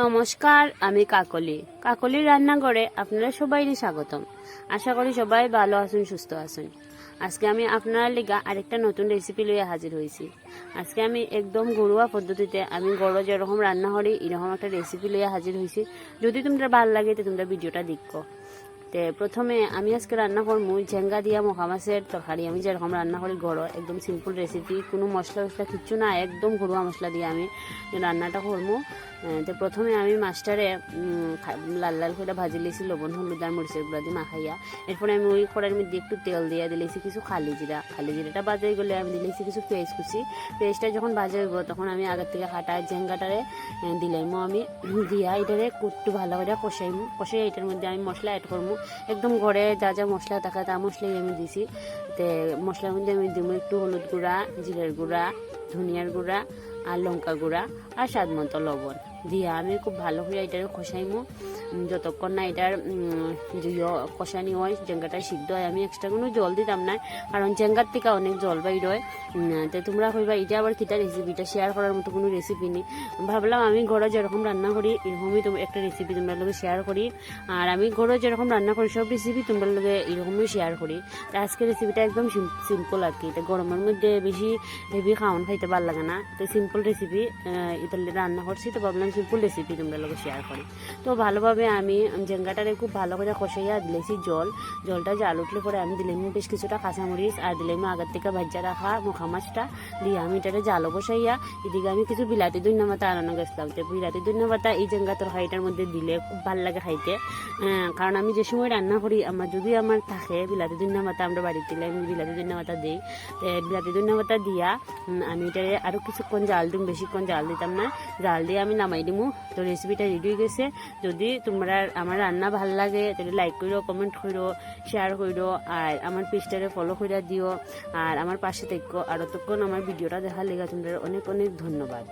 নমস্কার, আমি কাকলির রান্নাঘরে আপনারা সবাইকে স্বাগতম। আশা করি সবাই ভালো আছেন, সুস্থ আছেন। আজকে আমি আপনার লিগা আরেকটা নতুন রেসিপি লইয়া হাজির হয়েছি। আজকে আমি একদম ঘরোয়া পদ্ধতিতে আমি গড় যেরকম রান্না করি এরকম একটা রেসিপি লইয়া হাজির হয়েছি। যদি তোমরা ভালো লাগে তো তোমরা ভিডিওটা দেখো। প্রথমে আমি আজকে রান্না করবো ঝেঙ্গা দিয়া মখা মাছের তরকারি। আমি যেরকম রান্না করি ঘরো একদম সিম্পল রেসিপি, কোনো মশলা টসলা কিচ্ছু না, একদম ঘরোয়া মশলা দিয়ে আমি রান্নাটা করবো। প্রথমে আমি মাছটারে লাল লাল করে ভাজি লিয়েছি লবণ হলুদ আর মরিচের গুঁড়া দিয়ে মাখাইয়া। এরপরে আমি ওই কড়াইয়ের মধ্যে একটু তেল দিয়ে দিলেছি কিছু খালি জিরাটা বাজে গেলে আমি দিলেছি কিছু পেঁয়াজ কুচি। পেঁয়াজটা যখন বাজে হইব তখন আমি আগের থেকে কাটা ঝেঙ্গাটারে দিলাইমো। আমি দিয়া এটারে একটু ভালো করে কষাই এটার মধ্যে আমি মশলা অ্যাড করবো। একদম ঘরে যা যা মশলা থাকা তা মশলাই আমি দিছি। মশলার মধ্যে আমি দিব একটু হলুদ গুঁড়া, জিরের গুঁড়া, ধনিয়ার গুঁড়া আর লঙ্কা গুঁড়া আর স্বাদ মতো লবণ দিয়া আমি খুব ভালো করে এটার কষাইমো যতক্ষণ না এটার কষানি হয়, জেঙ্গাটা সিদ্ধ হয়। আমি এক্সট্রা কোনো জল দিতাম না, কারণ জেঙ্গার থেকে অনেক জল বাইর হয়। তো তোমরা কইবা এটা আবার কিটা রেসিপিটা শেয়ার করার মতো কোনো রেসিপি নেই। ভাবলাম আমি ঘরে যেরকম রান্না করি এরকমই একটা রেসিপি তোমরা লোকে শেয়ার করি। আর আমি ঘরে যেরকম রান্না করি সব রেসিপি তোমরা লোকে এরকমই শেয়ার করি। তো আজকে রেসিপিটা একদম সিম্পল আর কি। তো গরমের মধ্যে বেশি হেভি খাওয়ান খাইতে ভালো লাগে না, তো সিম্পল রেসিপি এটা রান্না করছি। তো ভাবলাম সিম্পল রেসিপি তোমরা লোকে শেয়ার করি। তো ভালোভাবে আমি জেঙ্গাটারে খুব ভালো করে কষাইয়া দিলেছি জলটা জাল উঠলে পরে আমি দিলাম বেশ কিছুটা কাঁচামরিচ আর দিলাম আগের থেকে ভাজা রাখা মখা মাছটা দিয়ে আমি এটারে জালও বসাইয়া এদিকে আমি কিছু বিলাতি ধনিয়া পাতা আনানো গেছিলাম। তো বিলাতি ধনিয়া পাতা এই জেঙ্গা তরকারিটার মধ্যে দিলে খুব ভালো লাগে খাইতে। কারণ আমি যে সময় রান্না করি যদি আমার থাকে বিলাতি ধনিয়া পাতা আমরা বাড়িতে দিলে আমি বিলাতি ধনিয়া পাতা দিই। বিলাতি ধনিয়া পাতা দিয়া আমি এটারে আরও কিছুক্ষণ জাল দিম, বেশিক্ষণ জাল দিতাম না, জাল দিয়ে আমি নামাই দিমু। তো রেসিপিটা রেডি হয়ে গেছে। যদি তোমরা আমার রান্না ভাল লাগে তাহলে লাইক করো, কমেন্ট করো, শেয়ার করো আর আমার পেজটারে ফলো করে দিও আর আমার পাশে থেকো। আর ততক্ষণ আমার ভিডিওটা দেখার লেগে তোমরা অনেক অনেক ধন্যবাদ।